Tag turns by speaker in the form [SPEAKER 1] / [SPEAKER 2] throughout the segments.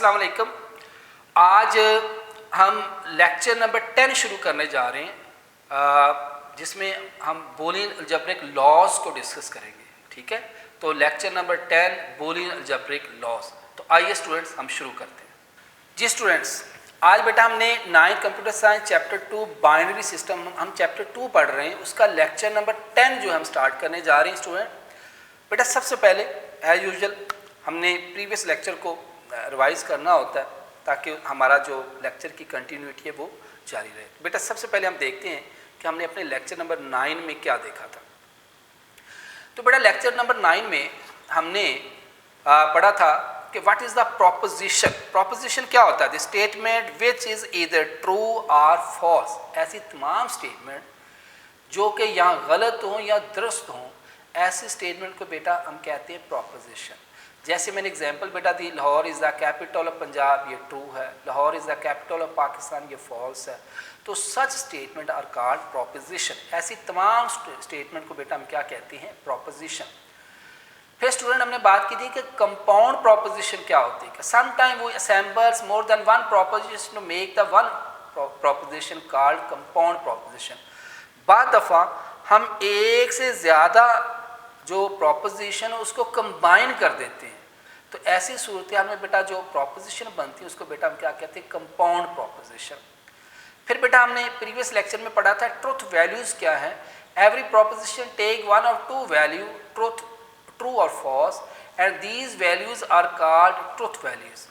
[SPEAKER 1] अस्सलाम वालेकुम। आज हम लेक्चर नंबर 10 शुरू करने जा रहे हैं जिसमें हम बूलियन अलजेब्रिक लॉज को डिस्कस करेंगे। ठीक है, तो lecture number 10 Boolean algebraic laws. तो आइए स्टूडेंट्स हम शुरू करते हैं। जी स्टूडेंट्स, आज बेटा हमने 9th computer science chapter 2 binary system हम चैप्टर 2 पढ़ रहे हैं, उसका लेक्चर नंबर 10 जो हम स्टार्ट करने जा रहे हैं स्टूडेंट। बेटा सबसे पहले एज यूजुअल हमने प्रीवियस लेक्चर को रिवाइज करना होता है ताकि हमारा जो लेक्चर की कंटिन्यूटी है वो जारी रहे। बेटा सबसे पहले हम देखते हैं कि हमने अपने लेक्चर नंबर 9 में क्या देखा था। तो बेटा लेक्चर नंबर 9 में हमने पढ़ा था कि what is the proposition. Proposition क्या होता है? The statement which is either true और फॉल्स। ऐसी तमाम स्टेटमेंट जो कि यहाँ गलत हों या दुरुस्त हों, ऐसे स्टेटमेंट को बेटा हम कहते हैं प्रोपोजिशन। जैसे मैंने एग्जांपल बेटा दी, Lahore is the capital of Punjab, ये ट्रू है। Lahore is the capital of Pakistan, ये फॉल्स है। तो सच स्टेटमेंट आर कॉल्ड प्रोपोजिशन। ऐसी तमाम स्टेटमेंट को बेटा हम क्या कहते हैं? प्रोपोजिशन। फिर स्टूडेंट हमने बात की थी कि कंपाउंड प्रोपोजिशन क्या होती है। समटाइम वो assembles more than one proposition to make the one proposition called compound proposition. बाद दफ़ा हम एक से ज़्यादा जो प्रोपोजिशन है उसको कंबाइन कर देते हैं, तो ऐसी सूरत में बेटा जो प्रोपोजिशन बनती है उसको बेटा हम क्या कहते हैं? Compound proposition. फिर बेटा हमने प्रीवियस लेक्चर में पढ़ा था ट्रुथ वैल्यूज़ क्या है। एवरी प्रोपोजिशन टेक वन और टू वैल्यू, ट्रुथ, ट्रू और false, and these values are called truth values.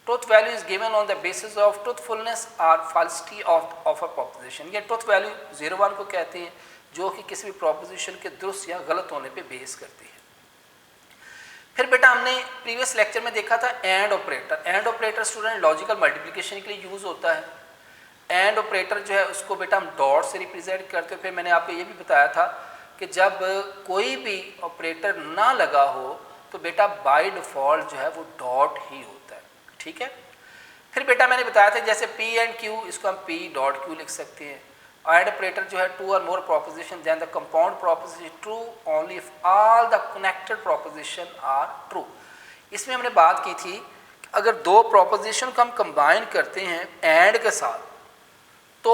[SPEAKER 1] Truth value is given on the basis of truthfulness और फॉल्सिटी ऑफ अ प्रोपोजिशन। ये truth value 0-1 को कहते हैं, जो कि किसी भी प्रोपोजिशन के दुरुस्त या गलत होने पे बेस करती है। फिर बेटा हमने प्रीवियस लेक्चर में देखा था and operator. And operator student logical multiplication के लिए यूज़ होता है। एंड ऑपरेटर जो है उसको बेटा हम डॉट से रिप्रेजेंट करते हैं। फिर मैंने आपको ये भी बताया था कि जब कोई भी ऑपरेटर ना लगा हो तो बेटा बाय डिफ़ॉल्ट जो है वो डॉट ही होता है। ठीक है। फिर बेटा मैंने बताया था जैसे P एंड Q, इसको हम P डॉट Q लिख सकते हैं। एंड ऑपरेटर जो है two or more proposition then the compound proposition true only if all the connected proposition are true. इसमें हमने बात की थी कि अगर दो प्रोपोजिशन को हम कंबाइन करते हैं एंड के साथ, तो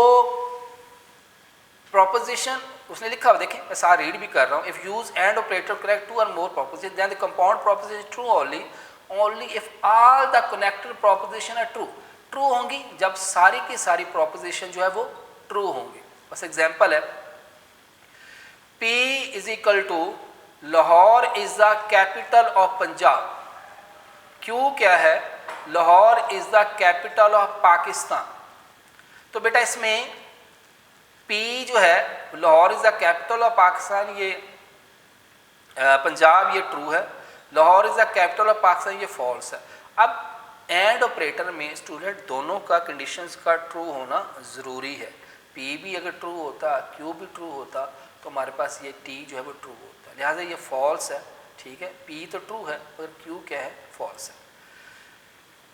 [SPEAKER 1] प्रोपोजिशन उसने लिखा हुआ, देखें मैं सारा रीड भी कर रहा हूँ। If use and operator correct two or more proposition then the compound proposition true only if all the connected proposition are true. True होंगी जब सारी की सारी प्रोपोजिशन जो है वो ट्रू होंगे। बस एग्जांपल है, P is equal to Lahore is the capital of Punjab. Q क्या है? Lahore is the capital of Pakistan. तो बेटा इसमें P जो है Lahore is the capital of Pakistan, ये पंजाब, ये ट्रू है। Lahore is the capital of Pakistan, ये फॉल्स है। अब एंड ऑपरेटर में स्टूडेंट दोनों का कंडीशंस का ट्रू होना ज़रूरी है। P भी अगर ट्रू होता, Q भी ट्रू होता, तो हमारे पास ये T जो है वो ट्रू होता। लिहाजा ये फॉल्स है। ठीक है, P तो ट्रू है मगर Q क्या है? फॉल्स है।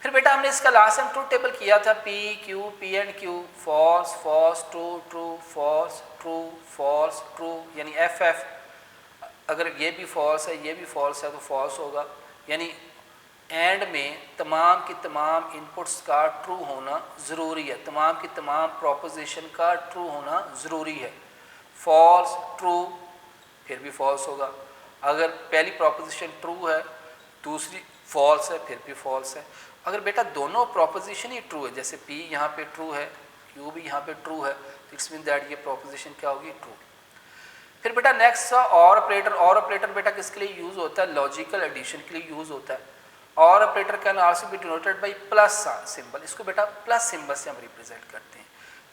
[SPEAKER 1] फिर बेटा हमने इसका लास्ट टाइम ट्रूथ टेबल किया था। P, Q, P and Q, false, false, true, true, false, true, false, true, यानी FF। अगर ये भी फॉल्स है, ये भी फॉल्स है तो फॉल्स होगा। यानी एंड में तमाम की तमाम इनपुट्स का ट्रू होना ज़रूरी है, तमाम की तमाम प्रोपोजिशन का ट्रू होना ज़रूरी है। फॉल्स, ट्रू, फिर भी फॉल्स होगा। अगर पहली प्रोपोजिशन ट्रू है, दूसरी फॉल्स है, फिर भी फॉल्स है। अगर बेटा दोनों प्रोपोजिशन ही ट्रू है, जैसे P यहाँ पे ट्रू है, Q भी यहाँ पे ट्रू है, तो इट्स मीन दैट ये प्रोपोजिशन क्या होगी? ट्रू। फिर बेटा नेक्स्ट और ऑपरेटर। और ऑपरेटर बेटा किसके लिए यूज़ होता है? लॉजिकल एडिशन के लिए यूज़ होता है। और operator can also be denoted by plus symbol. इसको बेटा प्लस सिंबल से हम रिप्रेजेंट करते हैं।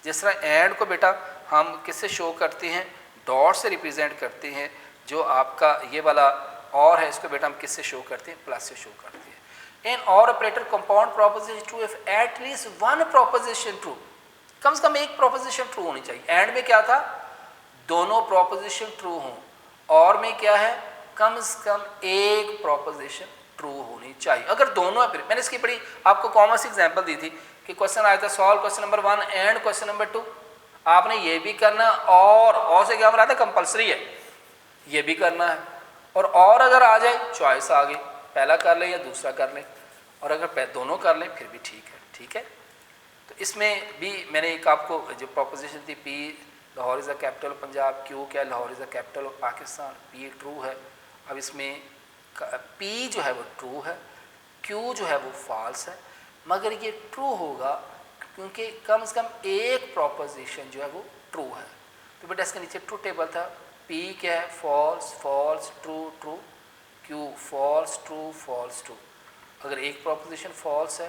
[SPEAKER 1] जिस तरह एंड को बेटा हम किससे शो करते हैं? डॉट से रिप्रेजेंट करते हैं। जो आपका ये वाला और है, इसको बेटा हम किससे शो करते हैं? प्लस से शो करते हैं। In or operator compound proposition true if at least one proposition true. कम से कम एक प्रोपोजिशन ट्रू होनी चाहिए। एंड में क्या था? दोनों प्रोपोजिशन ट्रू हों। और में क्या है? कम से कम एक प्रोपोजिशन ट्रू होनी चाहिए। अगर दोनों है, फिर मैंने इसकी बड़ी आपको कॉमर्स एग्जांपल दी थी कि क्वेश्चन आया था solve question number 1 and question number 2। आपने ये भी करना और से क्या बना था? कंपल्सरी है, ये भी करना है। और अगर आ जाए चॉइस आ गई, पहला कर ले या दूसरा कर ले। और अगर दोनों कर लें फिर भी ठीक है। ठीक है, तो इसमें भी मैंने एक आपको जो प्रोपोजिशन थी, p Lahore is the capital of Punjab, q क्या Lahore is the capital of Pakistan, p true है। अब इसमें पी जो है वो ट्रू है, क्यू जो है वो फॉल्स है, मगर ये ट्रू होगा क्योंकि कम से कम एक प्रोपोजिशन जो है वो ट्रू है। तो बेटा इसके नीचे ट्रू टेबल था, पी क्या है, false false true true, Q false true false true. अगर एक प्रोपोजिशन फॉल्स है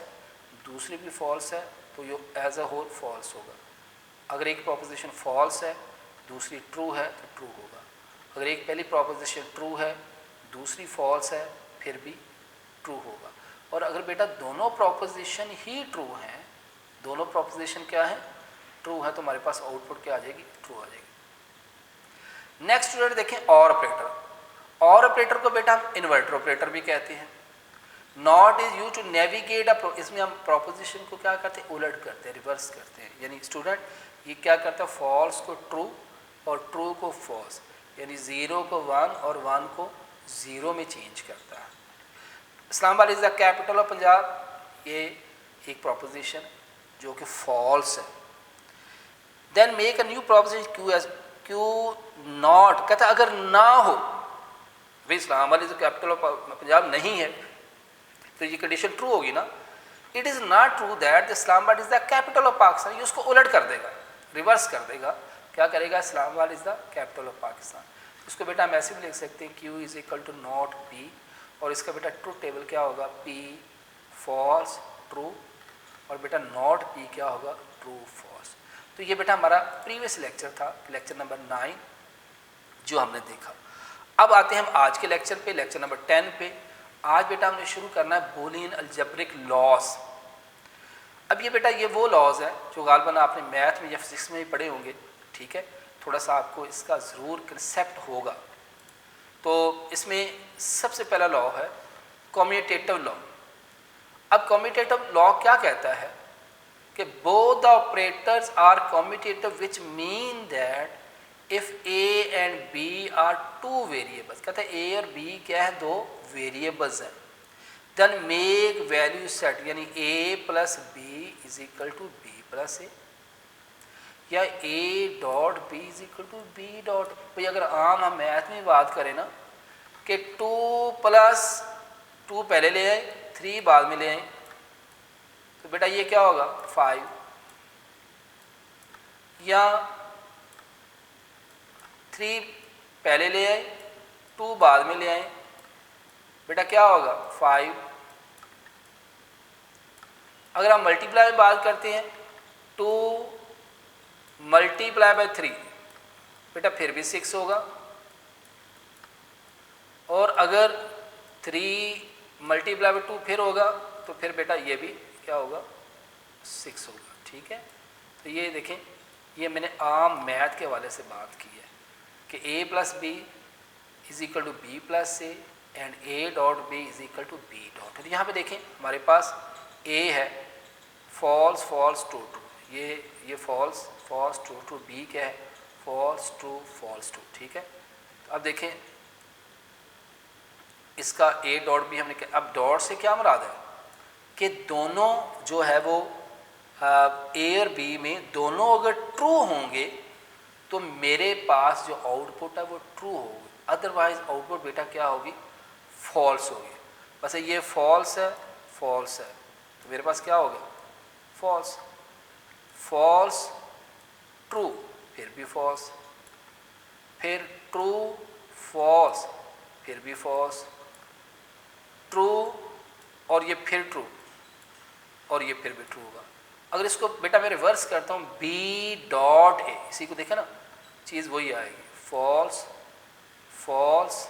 [SPEAKER 1] दूसरी भी फॉल्स है तो ये एज अ होल फॉल्स होगा। अगर एक प्रोपोजिशन फॉल्स है दूसरी ट्रू है तो ट्रू होगा। अगर एक पहली प्रोपोजिशन ट्रू है दूसरी फॉल्स है फिर भी ट्रू होगा। और अगर बेटा दोनों प्रोपोजिशन ही ट्रू हैं, दोनों प्रोपोजिशन क्या है, ट्रू है, तो हमारे पास आउटपुट क्या आ जाएगी, ट्रू आ जाएगी। नेक्स्ट स्टूडेंट देखें और ऑपरेटर। और ऑपरेटर को बेटा हम इन्वर्टर ऑपरेटर भी कहते हैं। Not is use to navigate uh, इसमें हम प्रोपोजिशन को क्या करते हैं, उलट करते हैं, रिवर्स करते हैं। यानी स्टूडेंट ये क्या करता है, फॉल्स को ट्रू और ट्रू को फॉल्स, यानी 0 को 1 और 1 को 0 में चेंज करता है। Islamabad is the capital of Punjab, ये एक प्रोपोजिशन जो कि फॉल्स है। Then make a new proposition Q as Q not, कहता है अगर ना हो, भाई Islamabad is the capital of Punjab नहीं है तो ये कंडीशन ट्रू होगी ना। It is not true that Islamabad is the capital of Pakistan, ये उसको उलट कर देगा, रिवर्स कर देगा। क्या करेगा, Islamabad is the capital of Pakistan. उसको बेटा हम ऐसे भी लिख सकते हैं, Q is equal to not P, और इसका बेटा ट्रू टेबल क्या होगा, पी फॉल्स ट्रू, और बेटा नॉट पी क्या होगा, ट्रू फॉल्स। तो ये बेटा हमारा प्रीवियस लेक्चर था, लेक्चर नंबर 9 जो हमने देखा। अब आते हैं हम आज के लेक्चर पे, लेक्चर नंबर 10 पे। आज बेटा हमने शुरू करना है बूलियन अलजेब्रिक लॉज। अब ये बेटा ये वो लॉज है जो गालबन आपने मैथ में या फिजिक्स में ही पढ़े होंगे। ठीक है, थोड़ा सा आपको इसका ज़रूर कंसेप्ट होगा। तो इसमें सबसे पहला लॉ है कम्यूटेटिव लॉ। अब कम्यूटेटिव लॉ क्या कहता है कि both the operators are commutative which mean that if A and B are two variables, कहते हैं ए और बी क्या है, दो वेरिएबल्स हैं, देन मेक वैल्यू सेट, यानी a plus B is equal to B plus a, या a dot B is equal to B dot. भाई अगर आम हम मैथ में बात करें ना कि 2 प्लस 2 पहले ले आए 3 बाद में ले आए, तो बेटा ये क्या होगा 5, या 3 पहले ले आए 2 बाद में ले आए, बेटा क्या होगा 5। अगर हम मल्टीप्लाई में बात करते हैं 2 मल्टीप्लाई बाय 3, बेटा फिर भी 6 होगा, और अगर 3 मल्टीप्लाई बाय 2 फिर होगा तो फिर बेटा ये भी क्या होगा 6 होगा। ठीक है, तो ये देखें, ये मैंने आम मैथ के हवाले से बात की है कि a plus B is equal to B plus A and A dot B is equal to B dot. यहाँ पे देखें हमारे पास a है फॉल्स फॉल्स ट्रू ट्रू, ये false false true true, B क्या है फॉल्स ट्रू फॉल्स ट्रू। ठीक है, तो अब देखें इसका ए डॉट बी हमने, अब डॉट से क्या मुराद है कि दोनों जो है वो ए और बी में दोनों अगर ट्रू होंगे तो मेरे पास जो आउटपुट है वो ट्रू होगी, अदरवाइज आउटपुट बेटा क्या होगी फॉल्स होगी। बस ये फॉल्स है तो मेरे पास क्या होगा फॉल्स, फॉल्स ट्रू फिर भी फॉल्स, फिर ट्रू फॉल्स फिर भी फॉल्स, ट्रू और ये फिर ट्रू और ये फिर भी ट्रू होगा। अगर इसको बेटा मैं रिवर्स करता हूँ बी डॉट ए, इसी को देखें ना चीज़ वही आएगी फॉल्स फॉल्स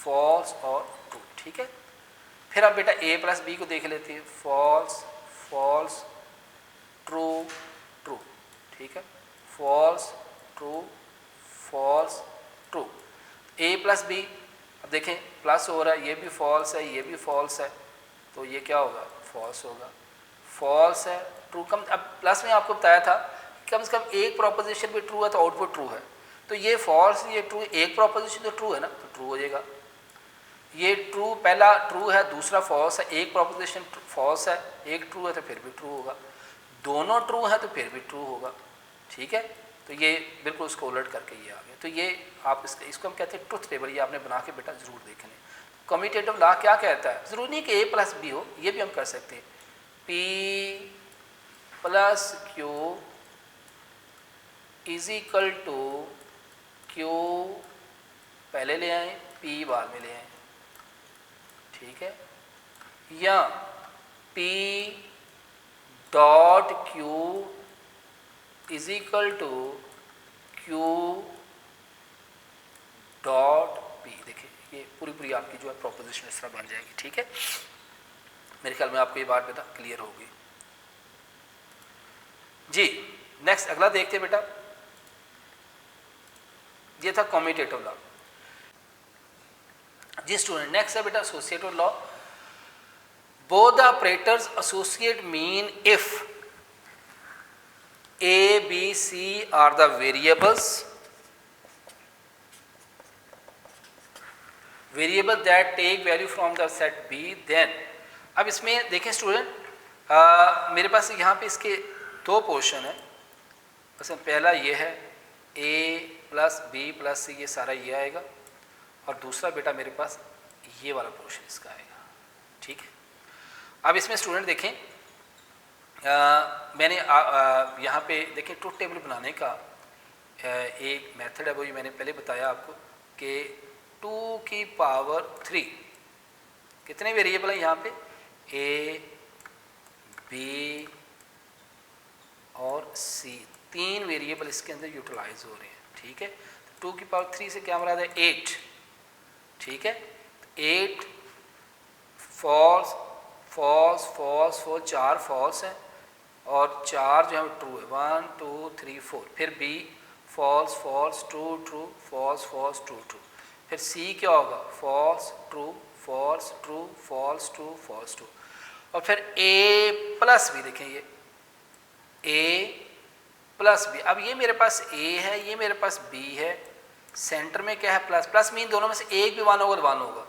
[SPEAKER 1] फॉल्स और ट्रू। ठीक है, फिर आप बेटा ए प्लस बी को देख लेते हैं फॉल्स फॉल्स ट्रू ट्रू। ठीक है, फॉल्स ट्रू फॉल्स ट्रू, ए प्लस बी, अब देखें प्लस हो रहा है, ये भी फॉल्स है ये भी फॉल्स है, तो ये क्या होगा फॉल्स होगा, फॉल्स है ट्रू। कम अब प्लस में आपको बताया था कम से कम एक प्रोपोजिशन भी ट्रू है तो आउटपुट ट्रू है, तो ये फॉल्स ये ट्रू, एक प्रोपोजिशन तो ट्रू है ना तो ट्रू हो जाएगा। ये ट्रू, पहला ट्रू है दूसरा फॉल्स है, एक प्रोपोजिशन फॉल्स है एक ट्रू है तो फिर भी ट्रू होगा, दोनों ट्रू है तो फिर भी ट्रू होगा। ठीक है, तो ये बिल्कुल उसको उलट करके ये आ गया। तो ये आप इसको हम कहते हैं ट्रुथ टेबल, ये आपने बना के बेटा ज़रूर देखने। कम्यूटेटिव लॉ क्या कहता है, ज़रूरी नहीं कि a प्लस बी हो, ये भी हम कर सकते हैं, p plus Q is equal to Q पहले ले आए p बाद में ले आए। ठीक है, या p dot Q is equal to Q dot P. देखिए ये पूरी आपकी जो है प्रोपोजिशन इस तरह बन जाएगी। ठीक है, मेरे ख्याल में आपको ये बात बेटा क्लियर होगी जी। नेक्स्ट अगला देखते हैं बेटा, ये था कम्यूटेटिव लॉ जी स्टूडेंट। नेक्स्ट है बेटा associative law. Both the operators associate mean if A, B, C are the variables that take value from the set B, then अब इसमें देखें स्टूडेंट, मेरे पास यहाँ पे इसके दो पोर्शन है। मतलब पहला ये है A plus B plus C, ये सारा ये आएगा, और दूसरा बेटा मेरे पास ये वाला पोर्शन इसका आएगा। ठीक है, अब इसमें स्टूडेंट देखें, मैंने यहाँ पे देखें ट्रुथ टेबल बनाने का एक मेथड है, वो मैंने पहले बताया आपको कि 2 की पावर 3 कितने वेरिएबल हैं यहाँ पे, A, B और C, 3 वेरिएबल इसके अंदर यूटिलाइज हो रहे हैं। ठीक है, 2 की पावर 3 से क्या मुराद है, 8। ठीक है, 8 false false false false, 4 false हैं और 4 जो है ट्रू है, 1 2 3 4। फिर B false false true true false false true true. फिर C क्या होगा, false true false true false true false true. और फिर A प्लस B, देखें ये A प्लस B। अब ये मेरे पास A है, ये मेरे पास B है, सेंटर में क्या है प्लस, प्लस मीन दोनों में से एक भी 1 होगा तो 1 होगा,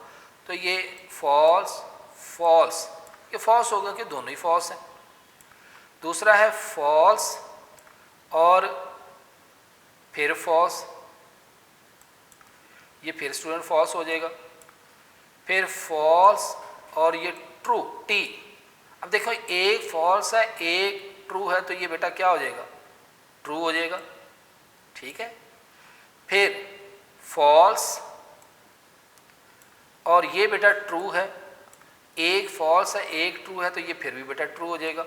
[SPEAKER 1] तो ये फॉल्स फॉल्स, ये फॉल्स होगा कि दोनों ही फॉल्स हैं। दूसरा है फॉल्स और फिर फॉल्स, ये फिर स्टूडेंट फॉल्स हो जाएगा। फिर फॉल्स और ये ट्रू टी। अब देखो एक फॉल्स है एक ट्रू है, तो ये बेटा क्या हो जाएगा, ट्रू हो जाएगा। ठीक है, फिर फॉल्स और ये बेटा ट्रू है, एक फॉल्स है एक ट्रू है, तो ये फिर भी बेटा ट्रू हो जाएगा।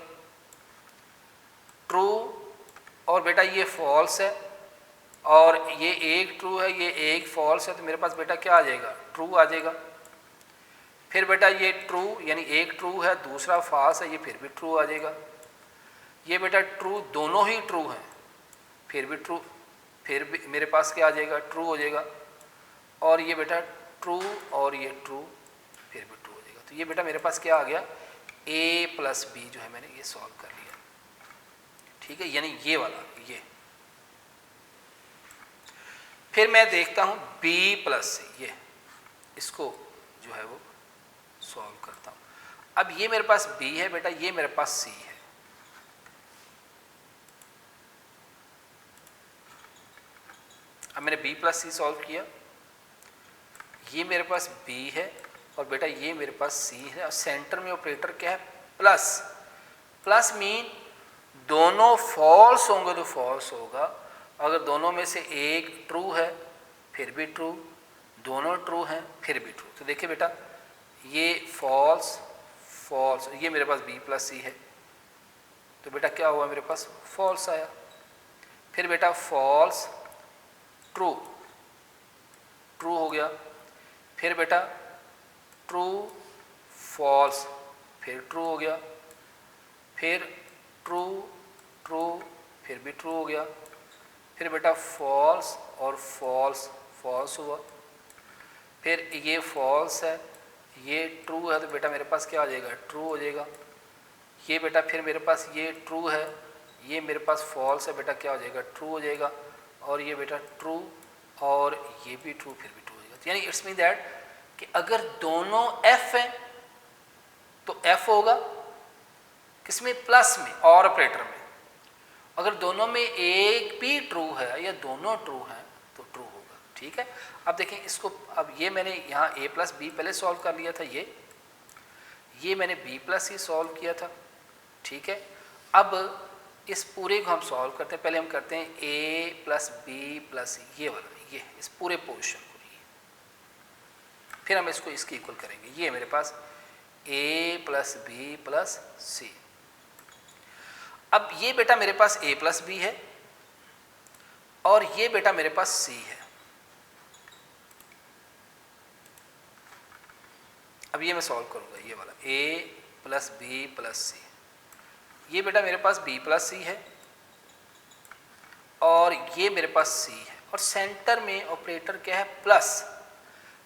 [SPEAKER 1] ट्रू और बेटा ये फॉल्स है और ये एक ट्रू है ये एक फॉल्स है, तो मेरे पास बेटा क्या आ जाएगा, ट्रू आ जाएगा। फिर बेटा ये ट्रू यानी एक ट्रू है दूसरा फॉल्स है, ये फिर भी ट्रू आ जाएगा। ये बेटा ट्रू दोनों ही ट्रू हैं, फिर भी ट्रू, फिर भी मेरे पास क्या आ जाएगा, ट्रू हो जाएगा। और ये बेटा ट्रू और ये ट्रू फिर भी ट्रू हो जाएगा। तो ये बेटा मेरे पास क्या आ गया, A प्लस B जो है मैंने ये सॉल्व कर लिया। ठीक है, यानी ये वाला ये। फिर मैं देखता हूं B प्लस C, ये इसको जो है वो सॉल्व करता हूं। अब ये मेरे पास B है बेटा, ये मेरे पास C है। अब मैंने B प्लस C सॉल्व किया, ये मेरे पास B है और बेटा ये मेरे पास C है, और सेंटर में ऑपरेटर क्या है, प्लस। प्लस मीन दोनों फॉल्स होंगे तो फॉल्स होगा, अगर दोनों में से एक ट्रू है फिर भी ट्रू, दोनों ट्रू हैं फिर भी ट्रू। तो देखिए बेटा ये फॉल्स फॉल्स, ये मेरे पास B प्लस C है, तो बेटा क्या हुआ, मेरे पास फॉल्स आया। फिर बेटा फॉल्स ट्रू ट्रू हो गया। फिर बेटा ट्रू फॉल्स फिर ट्रू हो गया। फिर ट्रू ट्रू फिर भी ट्रू हो गया। फिर बेटा फॉल्स और फॉल्स फॉल्स हुआ। फिर ये फॉल्स है ये ट्रू है, तो बेटा मेरे पास क्या आ जाएगा, ट्रू हो जाएगा। ये बेटा फिर मेरे पास ये ट्रू है, ये मेरे पास फॉल्स है, बेटा क्या हो जाएगा, ट्रू हो जाएगा। और ये बेटा ट्रू और ये भी ट्रू फिर भी ट्रू हो जाएगा। यानी इट्स मीन दैट कि अगर दोनों एफ हैं तो एफ होगा किसमें, प्लस में, और ऑपरेटर में। अगर दोनों में एक भी ट्रू है या दोनों ट्रू हैं तो ट्रू होगा। ठीक है, अब देखें इसको, अब ये मैंने यहाँ a प्लस बी पहले सॉल्व कर लिया था, ये मैंने b प्लस ही सॉल्व किया था। ठीक है, अब इस पूरे को हम सॉल्व करते हैं। पहले हम करते हैं a प्लस बी प्लस ये वाला, ये इस पूरे पोर्शन को, फिर हम इसको इसके इक्वल करेंगे। ये मेरे पास a प्लस बी प्लस सी। अब ये बेटा मेरे पास a प्लस बी है और ये बेटा मेरे पास c है। अब ये मैं सॉल्व करूंगा, ये वाला a प्लस बी प्लस सी। ये बेटा मेरे पास b प्लस सी है और ये मेरे पास c है, और सेंटर में ऑपरेटर क्या है, प्लस,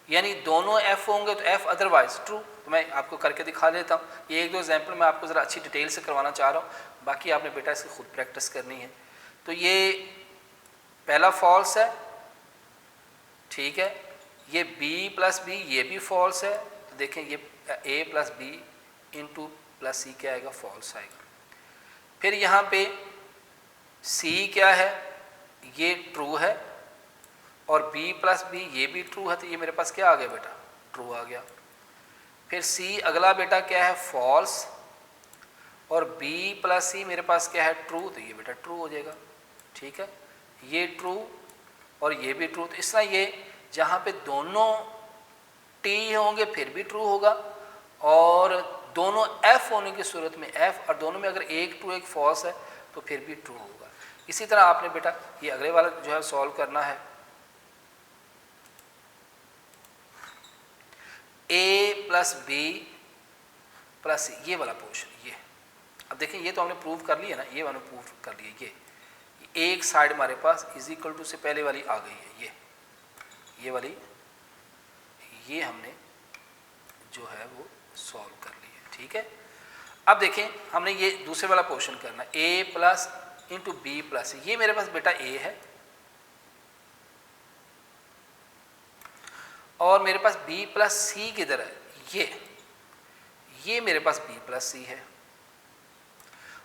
[SPEAKER 1] यानी दोनों f होंगे तो f अदरवाइज ट्रू। तो मैं आपको करके दिखा देता हूँ। ये एक दो एग्जाम्पल मैं आपको ज़रा अच्छी डिटेल से करवाना चाह रहा हूँ, बाकी आपने बेटा इसकी खुद प्रैक्टिस करनी है। तो ये पहला फॉल्स है, ठीक है, ये b प्लस बी ये भी फॉल्स है। तो देखें ये a plus b into plus c क्या आएगा, फॉल्स आएगा। फिर यहाँ पे c क्या है, ये ट्रू है, और b प्लस बी ये भी ट्रू है, तो ये मेरे पास क्या आ गया बेटा, ट्रू आ गया। फिर c अगला बेटा क्या है, फॉल्स, और b प्लस सी मेरे पास क्या है, ट्रू, तो ये बेटा ट्रू हो जाएगा। ठीक है, ये ट्रू और ये भी ट्रू। तो इस तरह ये जहाँ पे दोनों t होंगे फिर भी ट्रू होगा, और दोनों f होने की सूरत में f, और दोनों में अगर एक ट्रू एक फॉल्स है तो फिर भी ट्रू होगा। इसी तरह आपने बेटा ये अगले वाला जो है सॉल्व करना है। a प्लस बी प्लस ये वाला पोर्शन, ये अब देखें ये तो हमने प्रूव कर लिया ना, ये वाला प्रूव कर लिया। ये एक साइड हमारे पास इज इक्वल टू से पहले वाली आ गई है, ये वाली, ये हमने जो है वो सॉल्व कर ली है। ठीक है, अब देखें हमने ये दूसरे वाला पोर्शन करना है, a plus into B plus, ये मेरे पास बेटा a है और मेरे पास b प्लस सी किधर है, ये मेरे पास b प्लस सी है,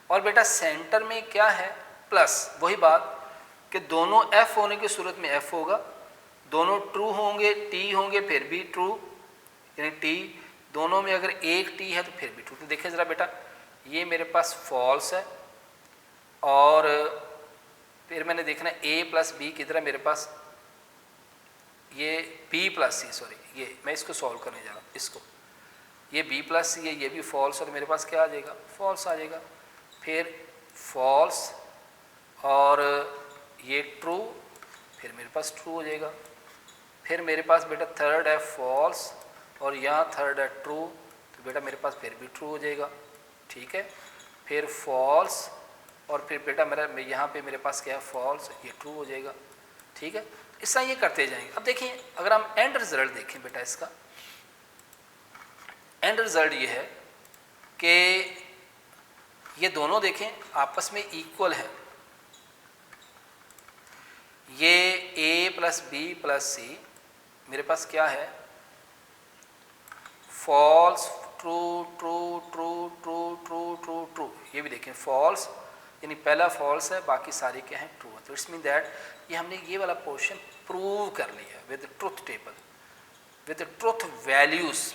[SPEAKER 1] और बेटा सेंटर में क्या है, प्लस। वही बात कि दोनों f होने की सूरत में f होगा, दोनों ट्रू होंगे t होंगे फिर भी ट्रू, यानी t दोनों में अगर एक t है तो फिर भी ट्रू। तो देखें ज़रा बेटा, ये मेरे पास फॉल्स है, और फिर मैंने देखना a प्लस बी किधर है मेरे पास, ये b प्लस सी, सॉरी ये मैं इसको सॉल्व करने जा रहा हूँ, इसको, ये b प्लस सी है, ये भी फॉल्स, और मेरे पास क्या आ जाएगा, फॉल्स आ जाएगा। फिर फॉल्स और ये ट्रू, फिर मेरे पास ट्रू हो जाएगा। फिर मेरे पास बेटा थर्ड है फॉल्स, और यहाँ थर्ड है ट्रू, तो बेटा मेरे पास फिर भी ट्रू हो जाएगा। ठीक है, फिर फॉल्स, और फिर बेटा मेरा यहाँ पे मेरे पास क्या है, फॉल्स, ये ट्रू हो जाएगा। ठीक है, इस तरह ये करते जाएंगे। अब देखिए अगर हम एंड रिजल्ट देखें बेटा, इसका एंड रिजल्ट ये है कि ये दोनों देखें आपस में इक्वल है। ये a plus B plus C मेरे पास क्या है, false, true true true true true true true, ये भी देखें फॉल्स, यानी पहला फॉल्स है, बाकी सारे क्या हैं, ट्रू है। तो इट्स मीन दैट ये हमने ये वाला पोर्शन प्रूव कर लिया with truth table, with truth values.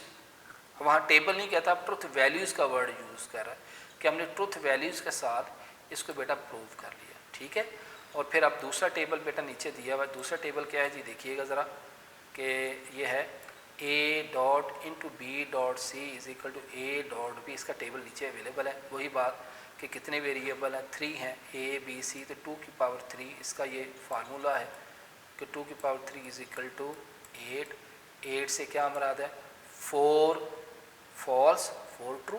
[SPEAKER 1] वहाँ टेबल नहीं कहता, ट्रुथ वैल्यूज़ का वर्ड यूज़ कर रहा है कि हमने ट्रुथ वैल्यूज़ के साथ इसको बेटा प्रूव कर लिया। ठीक है, और फिर अब दूसरा टेबल बेटा नीचे दिया हुआ है। दूसरा टेबल क्या है जी, देखिएगा ज़रा, कि ये है a dot into B dot C is equal to a dot B, इसका टेबल नीचे अवेलेबल है। वही बात कि कितने वेरिएबल हैं, 3 हैं, a b c, तो 2 की पावर 3 इसका ये फार्मूला है कि 2 की पावर 3 इज इक्वल टू 8। 8 से क्या मुराद है, 4 फॉल्स 4 ट्रू,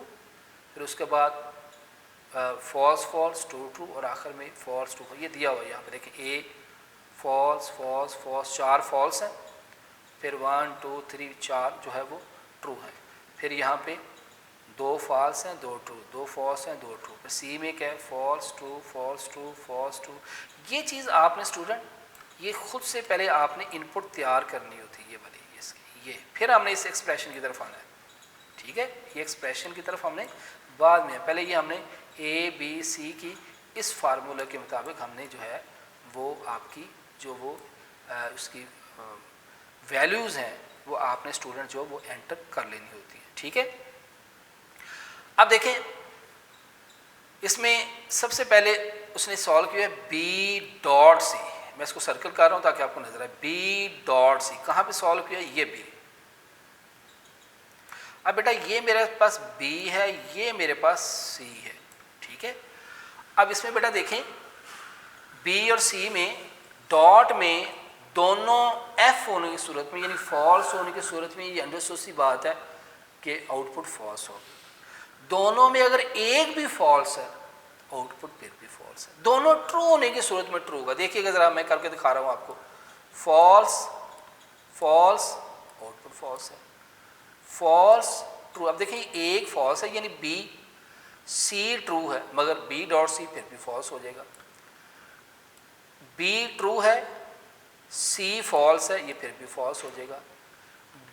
[SPEAKER 1] फिर उसके बाद फॉल्स फॉल्स 2 ट्रू, और आखिर में फॉल्स 2। ये दिया हुआ है यहाँ पे देखिए, a false false false, 4 false हैं, फिर 1 2 3 4 जो है वो ट्रू है। फिर यहाँ पे 2 फॉल्स हैं 2 ट्रू, 2 फॉल्स हैं 2 ट्रू। फिर सी में क्या है, false true false true false true. ये चीज़ आपने स्टूडेंट ये खुद से पहले आपने इनपुट तैयार करनी होती है, ये वाली ये फिर हमने इस एक्सप्रेशन की तरफ आना है, ठीक है। ये एक्सप्रेशन की तरफ हमने बाद में, पहले ये हमने ए बी सी की इस फार्मूले के मुताबिक हमने जो है वो आपकी जो वो उसकी वैल्यूज़ हैं वो आपने स्टूडेंट जो वो एंटर कर लेनी होती है, ठीक है। अब देखें इसमें सबसे पहले उसने सॉल्व किया बी डॉट सी, मैं इसको सर्कल कर रहा हूँ ताकि आपको नजर आए, बी डॉट सी कहाँ पे सॉल्व किया, ये बी। अब बेटा ये मेरे पास बी है, ये मेरे पास सी है, ठीक है। अब इसमें बेटा देखें बी और सी में डॉट में दोनों एफ होने की सूरत में यानी फॉल्स होने की सूरत में ये अंडरस्टूड सी बात है कि आउटपुट फॉल्स हो। दोनों में अगर एक भी फॉल्स है आउटपुट फिर भी फॉल्स है। दोनों ट्रू होने की सूरत में ट्रू होगा। देखिएगा जरा मैं करके दिखा रहा हूँ आपको, फॉल्स फॉल्स आउटपुट फॉल्स है, फॉल्स ट्रू। अब देखिए एक फॉल्स है यानी बी, सी ट्रू है मगर बी डॉट सी फिर भी फॉल्स हो जाएगा। बी ट्रू है, सी फॉल्स है, ये फिर भी फॉल्स हो जाएगा।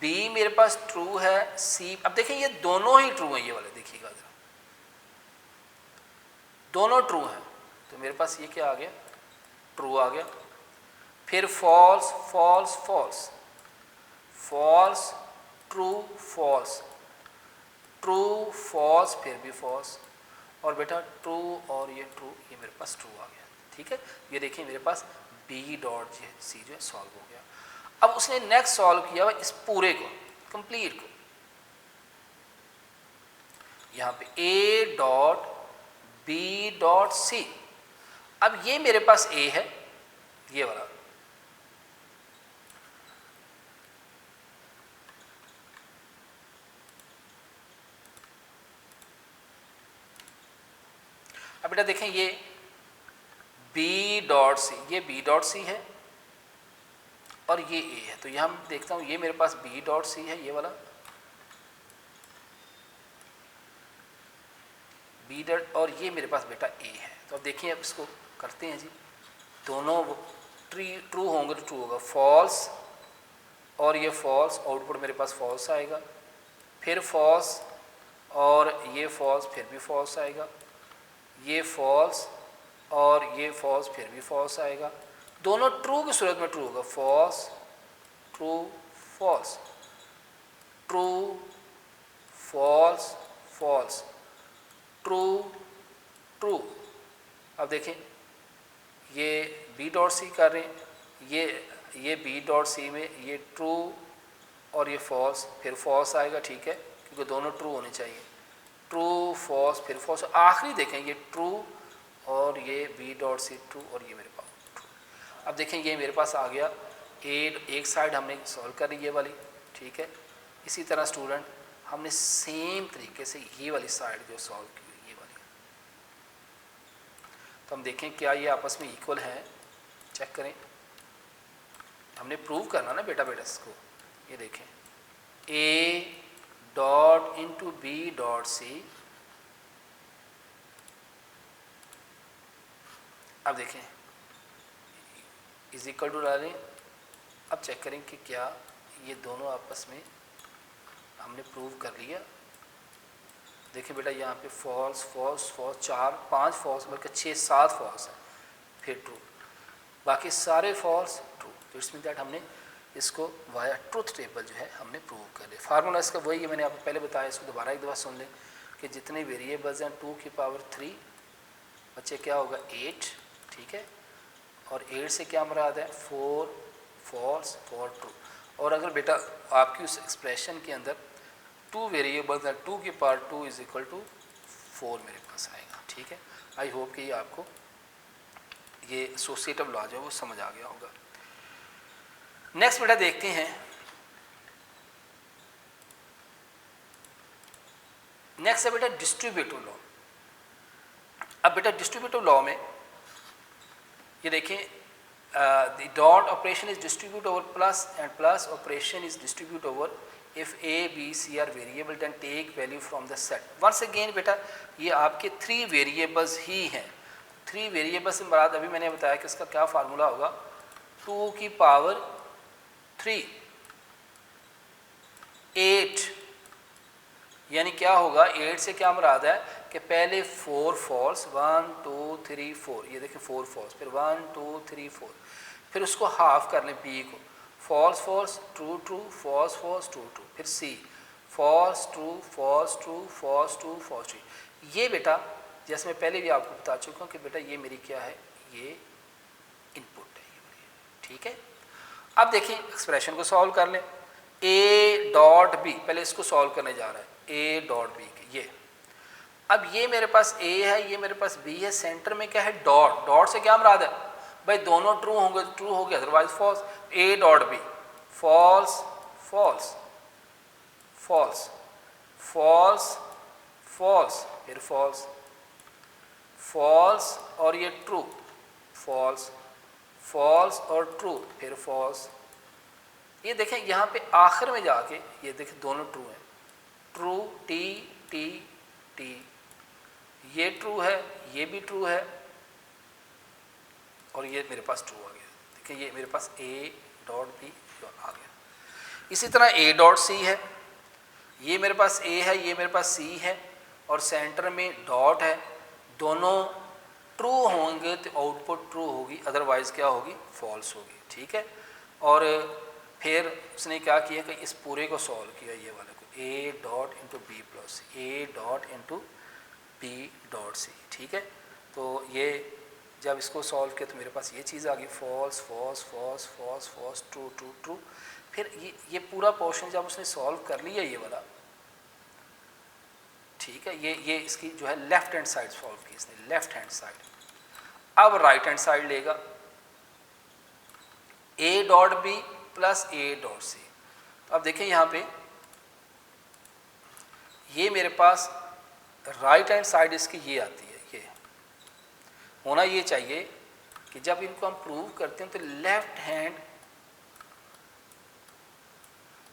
[SPEAKER 1] बी मेरे पास ट्रू है, सी, अब देखिए ये दोनों ही ट्रू हैं, ये वाले देखिएगा जरा, दोनों ट्रू हैं तो मेरे पास ये क्या आ गया, ट्रू आ गया। फिर false false false, false true false, true false फिर भी फॉल्स, और बेटा ट्रू और ये ट्रू, ये मेरे पास ट्रू आ गया, ठीक है। ये देखिए मेरे पास बी डॉट सी जो है सॉल्व हो गया। अब उसने नेक्स्ट सॉल्व किया इस पूरे को, कंप्लीट को, यहां पे A dot B dot C. अब ये मेरे पास ए है, ये वाला, अब बेटा देखें ये बी डॉट सी, ये बी डॉट सी है और ये ए है, तो यहां मैं देखता हूं ये मेरे पास बी डॉट सी है, ये वाला बी डॉट, और ये मेरे पास बेटा ए है। तो अब देखिए अब इसको करते हैं जी, दोनों ट्रू होंगे तो ट्रू होगा, फॉल्स और ये फॉल्स, आउटपुट मेरे पास फॉल्स आएगा, फिर फॉल्स और ये फॉल्स फिर भी फॉल्स आएगा, ये फॉल्स और ये फॉल्स फिर भी फॉल्स आएगा। दोनों ट्रू की सूरत में ट्रू होगा, false true false, true false false, true true. अब देखें ये बी डॉट सी कर रहे हैं, ये बी डॉट सी में ये ट्रू और ये फॉल्स, फिर फॉल्स आएगा, ठीक है, क्योंकि दोनों ट्रू होने चाहिए, ट्रू फॉल्स फिर फॉल्स। आखिरी देखें ये ट्रू और ये बी डॉट सी ट्रू और ये मेरे पास ट्रू। अब देखें ये मेरे पास आ गया एक साइड हमने सॉल्व कर ली ये वाली, ठीक है। इसी तरह स्टूडेंट हमने सेम तरीके से ये वाली साइड जो सॉल्व की हुई ये वाली, तो हम देखें क्या ये आपस में इक्वल है, चेक करें, हमने प्रूव करना ना बेटा इसको। ये देखें A dot into B dot C, अब देखें इज इक्वल टू डालें, अब चेक करें कि क्या ये दोनों आपस में हमने प्रूव कर लिया। देखिए बेटा यहाँ पे फॉल्स फॉल्स फॉल्स, 4 5 फॉल्स बल्कि 6 7 फॉल्स है, फिर ट्रू, बाकी सारे फॉल्स ट्रू। तो इट्स मीन दैट हमने इसको वाया ट्रूथ टेबल जो है हमने प्रूव कर लिया। फार्मूला इसका वही है, मैंने आपको पहले बताया, इसको दोबारा एक दफ़ा सुन लें कि जितने वेरिएबल्स हैं 2 की पावर 3 बच्चे क्या होगा 8, ठीक है, और 8 से क्या मुराद है 4 फॉल्स 4 ट्रू। और अगर बेटा आपकी उस एक्सप्रेशन के अंदर 2 वेरिएबल्स हैं 2 की पावर 2 इज इक्वल टू 4 मेरे पास आएगा, ठीक है। आई होप कि ये आपको ये एसोसिएटिव लॉ जो है वो समझ आ गया होगा। नेक्स्ट बेटा देखते हैं, नेक्स्ट है बेटा डिस्ट्रीब्यूटिव लॉ। अब बेटा डिस्ट्रीब्यूटिव लॉ में ये देखें the dot operation is distribute over plus and plus operation is distribute over if A B C are variable then take value from the set. Once again बेटा ये आपके 3 variables ही हैं। 3 variables से मुराद अभी मैंने बताया कि इसका क्या फार्मूला होगा, 2 की पावर 3 8, यानी क्या होगा 8 से क्या मुराद है कि पहले 4 फॉल्स, 1 2 3 4, ये देखिए 4 फॉल्स, फिर 1 2 3 4, फिर उसको हाफ कर लें बी को, false false true true false false true true, फिर c false true false true false true false true. ये बेटा जैसे मैं पहले भी आपको बता चुका हूँ कि बेटा ये मेरी क्या है, ये इनपुट है, ठीक है। अब देखिए एक्सप्रेशन को सॉल्व कर लें, ए डॉट बी, पहले इसको सॉल्व करने जा रहा है, ए डॉट बी के ये, अब ये मेरे पास ए है, ये मेरे पास बी है, सेंटर में क्या है डॉट, डॉट से क्या मुराद है भाई दोनों ट्रू होंगे तो ट्रू हो गया, otherwise false. A dot B false false false false false, फिर फॉल्स फॉल्स और ये ट्रू, फॉल्स फॉल्स और ट्रू, फिर फॉल्स। ये देखें यहाँ पे आखिर में जाके ये देखें दोनों ट्रू हैं, ट्रू टी टी टी, ये ट्रू है ये भी ट्रू है और ये मेरे पास ट्रू आ गया। देखिए ये मेरे पास ए डॉट बी आ गया। इसी तरह ए डॉट सी है, ये मेरे पास ए है ये मेरे पास सी है और सेंटर में डॉट है, दोनों ट्रू होंगे तो आउटपुट ट्रू होगी, अदरवाइज क्या होगी फॉल्स होगी, ठीक है। और फिर उसने क्या किया कि इस पूरे को सॉल्व किया, ये वाले को, A dot into B plus A dot into B dot सी, ठीक है। तो ये जब इसको सॉल्व किया तो मेरे पास ये चीज़ आ गई, false false false false false true true true. फिर ये पूरा पोर्शन जब उसने सॉल्व कर लिया ये वाला, ठीक है, ये इसकी जो है लेफ्ट हैंड साइड सॉल्व की इसने, लेफ्ट हैंड साइड। अब राइट हैंड साइड लेगा, A dot B plus A dot C. अब देखें यहाँ पे ये मेरे पास राइट हैंड साइड इसकी ये आती है, ये होना ये चाहिए कि जब इनको हम प्रूव करते हैं तो left hand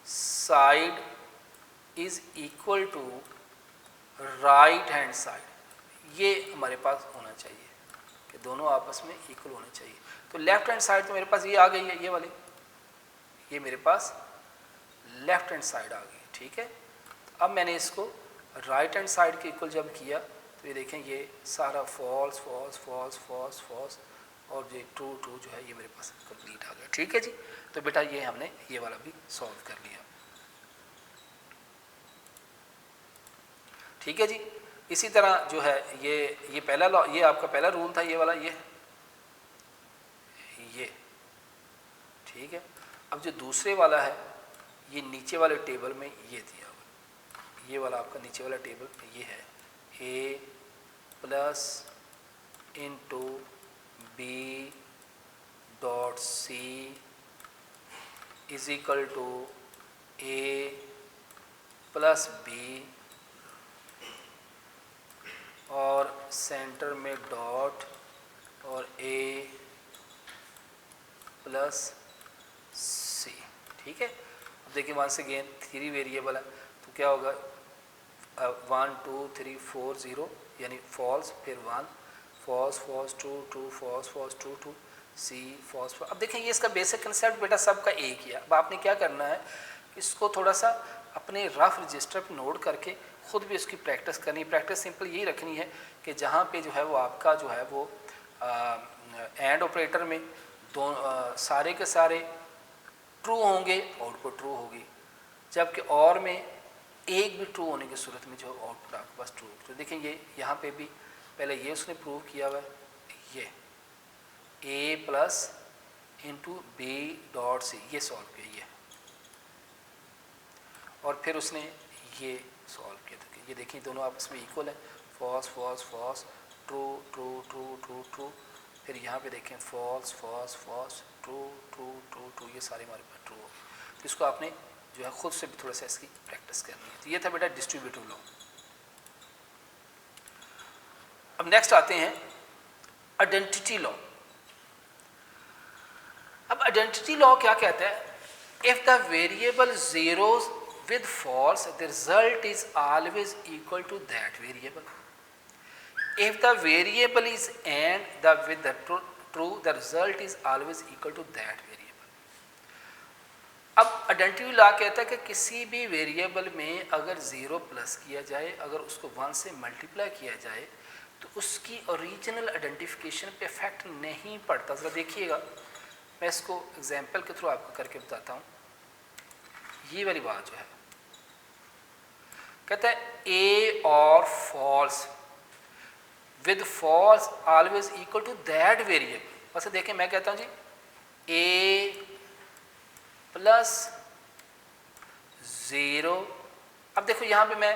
[SPEAKER 1] side is equal to right hand side, ये हमारे पास होना चाहिए कि दोनों आपस में इक्वल होने चाहिए। तो लेफ्ट हैंड साइड तो मेरे पास ये आ गई है, ये वाली, ये मेरे पास लेफ्ट हैंड साइड आ गई, ठीक है। अब मैंने इसको राइट हैंड साइड के इक्वल जब किया तो ये देखें ये सारा false false false false false और ये ट्रू ट्रू जो है ये मेरे पास कंप्लीट आ गया, ठीक है जी। तो बेटा ये हमने ये वाला भी सॉल्व कर लिया, ठीक है जी। इसी तरह जो है ये पहला लॉ, ये आपका पहला रूल था ये वाला, ये ठीक है। अब जो दूसरे वाला है ये नीचे वाले टेबल में ये दिया हुआ, ये वाला आपका नीचे वाला टेबल में ये है, a plus into B dot C is equal to a plus b और सेंटर में डॉट और ए प्लस सी, ठीक है। अब देखिए वंस अगेन 3 वेरिएबल है तो क्या होगा 1 2 3 4 0 यानी फॉल्स, फिर 1 false false true true false false true true c false. अब देखें ये इसका बेसिक कंसेप्ट बेटा सबका एक ही है। अब आपने क्या करना है, इसको थोड़ा सा अपने रफ रजिस्टर पर नोट करके ख़ुद भी इसकी प्रैक्टिस करनी। प्रैक्टिस सिंपल यही रखनी है कि जहाँ पे जो है वो आपका जो है वो एंड ऑपरेटर में सारे के सारे ट्रू होंगे, आउटपुट ट्रू होगी, जबकि और में एक भी ट्रू होने की सूरत में जो आउटपुट आपके पास ट्रू। तो देखें ये यहाँ पे भी पहले ये उसने प्रूव किया हुआ है, ये a plus into B dot सी ये सॉल्व किया ये, और फिर उसने ये सॉल्व किया। तो ये देखिए दोनों आपस में इक्वल है, false false false true true true true true, फिर यहाँ पे देखें false false false true true true true, ये सारे हमारे पास ट्रू हो गए। तो इसको आपने जो है ख़ुद से भी थोड़ा सा इसकी प्रैक्टिस करनी है। तो ये था बेटा डिस्ट्रीब्यूटिव लॉ। अब नेक्स्ट आते हैं आइडेंटिटी लॉ। अब आइडेंटिटी लॉ क्या कहता है, if the variable zeros with false the result is always equal to that variable. If the variable is and the with the true the result is always equal to that variable. अब identity law कहता है कि किसी भी variable में अगर 0 plus किया जाए, अगर उसको 1 से मल्टीप्लाई किया जाए तो उसकी ओरिजिनल आइडेंटिफिकेशन पे इफेक्ट नहीं पड़ता। ज़रा देखिएगा, मैं इसको एग्जांपल के थ्रू आपको करके बताता हूँ। ये वाली बात जो है कहता है ए और false with false always equal to that variable. वैसे देखें, मैं कहता हूँ जी ए प्लस 0। अब देखो यहाँ पे मैं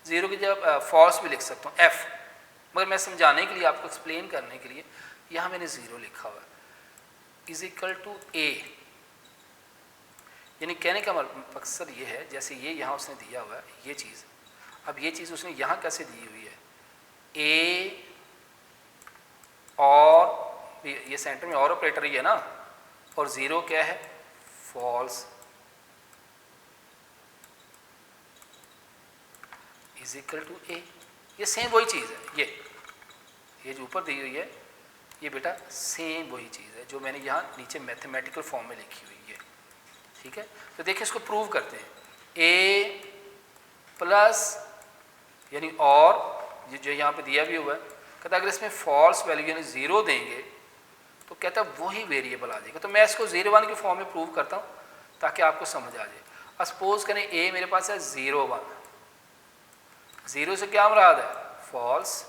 [SPEAKER 1] 0 की जगह फॉल्स भी लिख सकता हूँ एफ, मगर मैं समझाने के लिए, आपको एक्सप्लेन करने के लिए यहाँ मैंने 0 लिखा हुआ है, इज इक्वल टू ए। यानी कहने का मकसद ये है, जैसे ये यहाँ उसने दिया हुआ है ये चीज़, अब ये चीज़ उसने यहाँ कैसे दी हुई है, ए और ये सेंटर में और ऑपरेटर ही है ना, और 0 क्या है, false, is equal to a. ये सेम वही चीज़ है, ये जो ऊपर दी हुई है ये बेटा सेम वही चीज़ है जो मैंने यहाँ नीचे मैथमेटिकल फॉर्म में लिखी हुई है। ठीक है, तो देखिए इसको प्रूव करते हैं। ए प्लस यानी और ये जो यहाँ पे दिया भी हुआ है, कहता है अगर इसमें फॉल्स वैल्यू यानी 0 देंगे तो कहता है वही वेरिएबल आ जाएगा। तो मैं इसको 0 1 के फॉर्म में प्रूव करता हूँ ताकि आपको समझ आ जाए। सपोज करें ए मेरे पास है 0 1, 0 से क्या मुराद है, फॉल्स,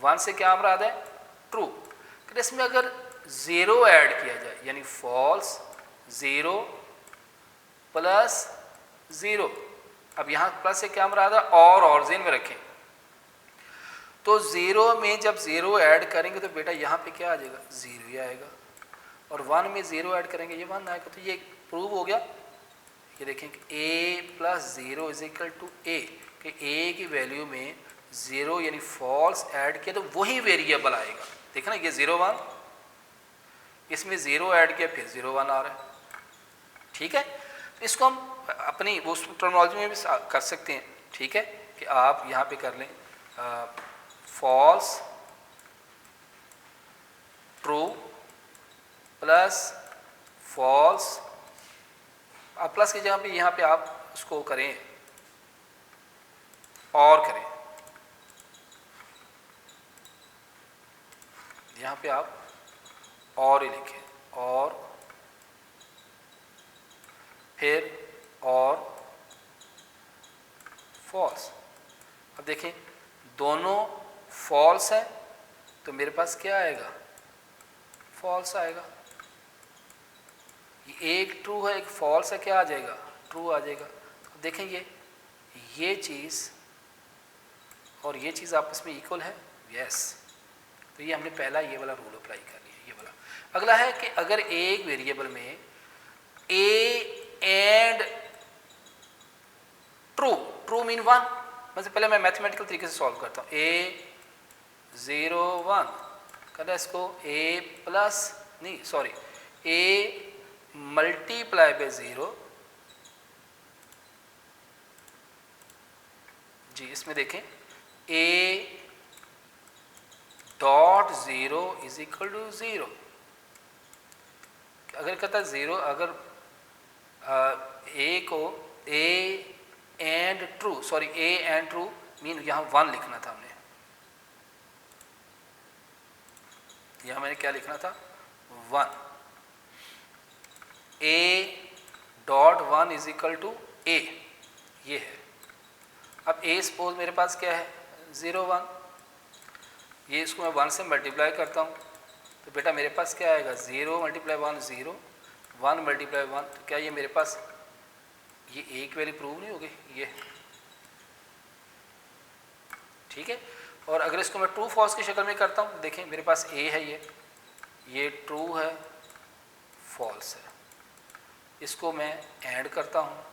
[SPEAKER 1] 1 से क्या मुराद है, ट्रू। तो इसमें अगर 0 ऐड किया जाए यानी फॉल्स 0 प्लस 0, अब यहाँ प्लस से क्या मुराद है, और ज़हन में रखें। तो 0 में जब 0 ऐड करेंगे तो बेटा यहाँ पे क्या आ जाएगा, 0 ही आएगा, और 1 में 0 ऐड करेंगे ये 1 आएगा। तो ये प्रूव हो गया। ये देखें कि a plus 0 is equal to a, कि a की वैल्यू में 0 यानी फॉल्स ऐड किया तो वही वेरिएबल आएगा। देखना ये 0 1, इसमें 0 ऐड किया फिर 0 1 आ रहा है। ठीक है, तो इसको हम अपनी उस टर्मिनोलॉजी में भी कर सकते हैं। ठीक है, कि आप यहाँ पे कर लें फॉल्स ट्रू प्लस फॉल्स, आप प्लस की जगह पे यहाँ पे आप उसको करें और करें, यहाँ पे आप और ही लिखें, और फिर और फॉल्स। अब देखें दोनों फॉल्स है तो मेरे पास क्या आएगा, फॉल्स आएगा। ये एक ट्रू है एक फॉल्स है, क्या आ जाएगा, ट्रू आ जाएगा। तो देखें ये चीज़ और ये चीज़ आपस में इक्वल है, यस। तो ये हमने पहला ये वाला रूल अप्लाई कर लिया। ये वाला अगला है कि अगर एक वेरिएबल में ए एंड ट्रू मीन 1, मतलब पहले मैं मैथमेटिकल तरीके से सॉल्व करता हूँ। ए 0 1 कहना इसको ए प्लस नहीं सॉरी ए मल्टीप्लाई बाय 0 जी, इसमें देखें A dot 0 is equal to 0। अगर कहता है 0, अगर ए को A and true sorry A and true mean यहाँ 1 लिखना था हमने, यहाँ मैंने क्या लिखना था 1, a dot 1 is equal to a, ये है। अब ए सपोज मेरे पास क्या है 0 1, ये इसको मैं 1 से मल्टीप्लाई करता हूँ तो बेटा मेरे पास क्या आएगा 0 मल्टीप्लाई 1 0, 1 मल्टीप्लाई 1, तो क्या ये मेरे पास ये एक वैल्यू प्रूव नहीं होगी ये। ठीक है, और अगर इसको मैं ट्रू फॉल्स की शक्ल में करता हूँ, देखें मेरे पास ए है, ये ट्रू है फॉल्स है, इसको मैं ऐड करता हूँ।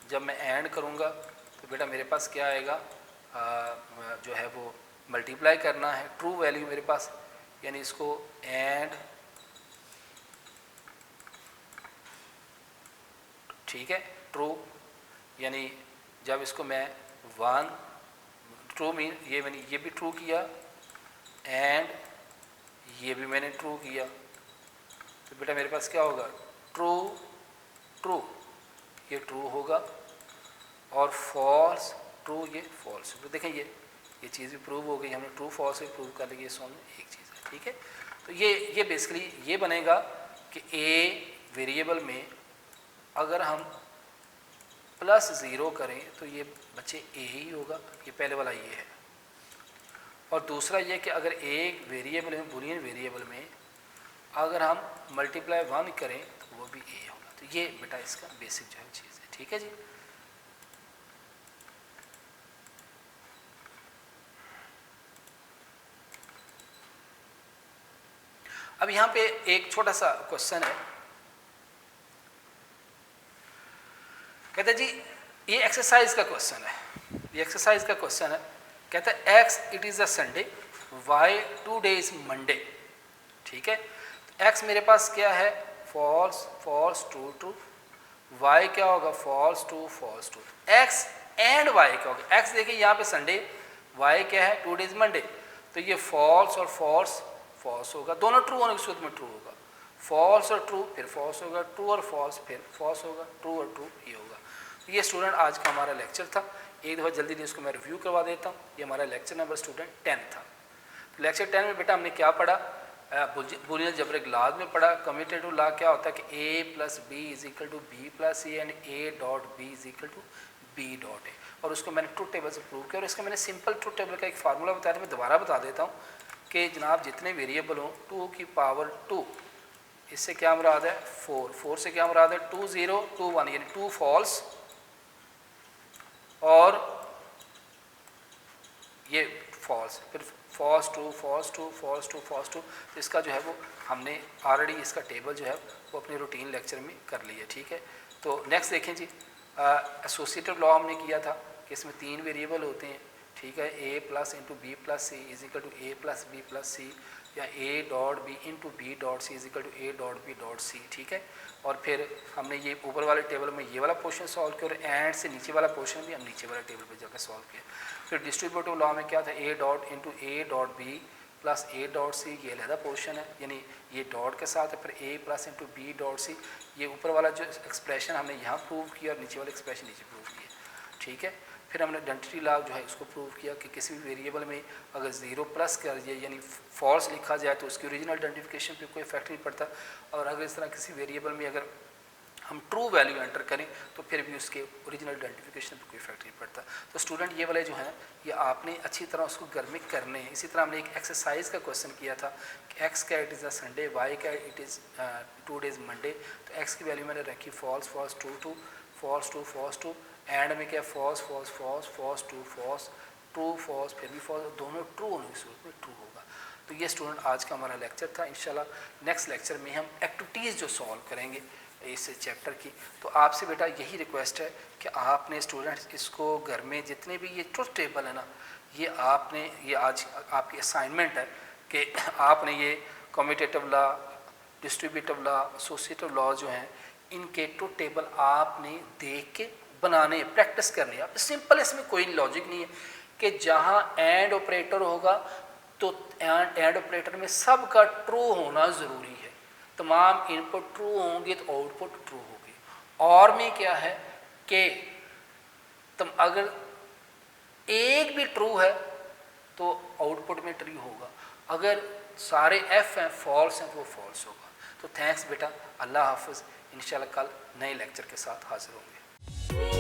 [SPEAKER 1] जब मैं ऐड करूँगा तो बेटा मेरे पास क्या आएगा, जो है वो मल्टीप्लाई करना है ट्रू वैल्यू मेरे पास, यानी इसको ऐड, ठीक है, ट्रू यानी जब इसको मैं 1 ट्रू मीन ये मैंने ये भी ट्रू किया एंड ये भी मैंने ट्रू किया, तो बेटा मेरे पास क्या होगा ट्रू ये ट्रू होगा, और फॉल्स ट्रू ये फॉल्स। तो देखें ये चीज़ भी प्रूव हो गई, हमने ट्रू फॉल्स भी प्रूव कर लिया, सॉल्व में एक चीज़ है, ठीक है। तो ये बेसिकली ये बनेगा कि ए वेरिएबल में अगर हम +0 करें तो ये बच्चे ए ही होगा, ये पहले वाला ये है। और दूसरा ये कि अगर एक वेरिएबल में, बूलियन वेरिएबल में अगर हम मल्टीप्लाई 1 करें तो वो भी ए होगा। तो ये बेटा इसका बेसिक जो है चीज़ है, ठीक है जी। अब यहाँ पे एक छोटा सा क्वेश्चन है, कहते जी ये एक्सरसाइज का क्वेश्चन है, ये एक्सरसाइज का क्वेश्चन है। कहता है X it is a Sunday, Y today is Monday, ठीक है। एक्स मेरे पास क्या है, false false true true, Y क्या होगा, false true false true. X and Y क्या होगा, एक्स देखिए यहाँ पे संडे, वाई क्या है, टुडे इज मंडे, तो ये फॉल्स और फॉल्स फॉल्स होगा, दोनों ट्रू होने की सूरत में ट्रू होगा, फॉल्स और ट्रू फिर फॉल्स होगा, ट्रू और फॉल्स फिर फॉल्स होगा, ट्रू और ट्रू ये होगा। ये स्टूडेंट आज का हमारा लेक्चर था, एक दफ़ा जल्दी इसको मैं रिव्यू करवा देता हूँ। ये हमारा लेक्चर नंबर स्टूडेंट 10 था। तो लेक्चर 10 में बेटा हमने क्या पढ़ा, बूलियन अलजेब्रिक लॉज में पढ़ा। कम्यूटेटिव लॉ क्या होता है कि a plus B is equal to B plus A and A dot B is equal to B dot a, और उसको मैंने ट्रूथ टेबल से प्रूव किया। और इसका मैंने सिंपल ट्रूथ टेबल का एक फार्मूला बताया था, मैं दोबारा बता देता हूँ कि जनाब जितने वेरिएबल हों 2 की पावर 2, इससे क्या मुराद है 4, 4 से क्या मुराद है 2 0 2 1, यानी 2 फॉल्स और ये फॉल्स, फिर false true false true false true false true. तो इसका जो है वो हमने ऑलरेडी इसका टेबल जो है वो अपने रूटीन लेक्चर में कर लिया, ठीक है। तो नेक्स्ट देखें जी, एसोसिएटिव लॉ हमने किया था कि इसमें 3 वेरिएबल होते हैं, ठीक है। A plus into B plus c is equal to a plus B plus c, या a dot b into B dot C is equal to a dot B dot सी, ठीक है। और फिर हमने ये ऊपर वाले टेबल में ये वाला पोर्शन सॉल्व किया, और एंड से नीचे वाला पोर्शन भी हम नीचे वाले टेबल पे जाकर सॉल्व किया। फिर डिस्ट्रीब्यूटिव लॉ में क्या था, A dot into A dot B plus A dot सी, ये अलहदा पोर्शन है, यानी ये डॉट के साथ है। फिर a plus into B dot सी, ये ऊपर वाला जो एक्सप्रेशन हमने यहाँ प्रूव किया और नीचे वाला एक्सप्रेशन नीचे प्रूव किया, ठीक है। फिर हमने आइडेंटिटी लॉ जो है उसको प्रूव किया कि किसी भी वेरिएबल में अगर 0 प्लस कर दिए यानी फॉल्स लिखा जाए तो उसकी ओरिजिनल आइडेंटिफिकेशन पे कोई इफेक्ट नहीं पड़ता, और अगर इस तरह किसी वेरिएबल में अगर हम ट्रू वैल्यू एंटर करें तो फिर भी उसके ओरिजिनल आइडेंटिफिकेशन पे कोई इफेक्ट नहीं पड़ता। तो स्टूडेंट ये वाले जो हैं ये आपने अच्छी तरह उसको घर में करने हैं। इसी तरह हमने एक एक्सरसाइज का क्वेश्चन किया था कि एक्स का it is a Sunday, Y का इट इज़ 2 डेज मंडे। तो एक्स की वैल्यू मैंने रखी false false true true false true false true, end में क्या false false false false true false true false फिर भी फॉल्स, दोनों ट्रू होने की सूरत में ट्रू होगा। तो ये स्टूडेंट आज का हमारा लेक्चर था। इंशाल्लाह नेक्स्ट लेक्चर में हम एक्टिविटीज़ जो सॉल्व करेंगे इस चैप्टर की। तो आपसे बेटा यही रिक्वेस्ट है कि आपने स्टूडेंट्स इसको घर में जितने भी ये ट्रुथ टेबल है ना, ये आपने ये आज आपकी असाइनमेंट है कि आपने ये commutative law, distributive law, associative law जो हैं इनके ट्रुथ टेबल आपने देख के बनाने, प्रैक्टिस करनी है। अब सिंपल इसमें कोई लॉजिक नहीं है कि जहाँ एंड ऑपरेटर होगा तो एंड ऑपरेटर में सब का ट्रू होना ज़रूरी है। तमाम इनपुट ट्रू होंगे तो आउटपुट ट्रू होगी। और में क्या है कि तुम अगर एक भी ट्रू है तो आउटपुट में ट्रू होगा, अगर सारे एफ हैं फॉल्स हैं तो वो फॉल्स होगा। तो थैंक्स बेटा, अल्लाह हाफिज़। इंशाल्लाह कल नए लेक्चर के साथ हाजिर होंगे।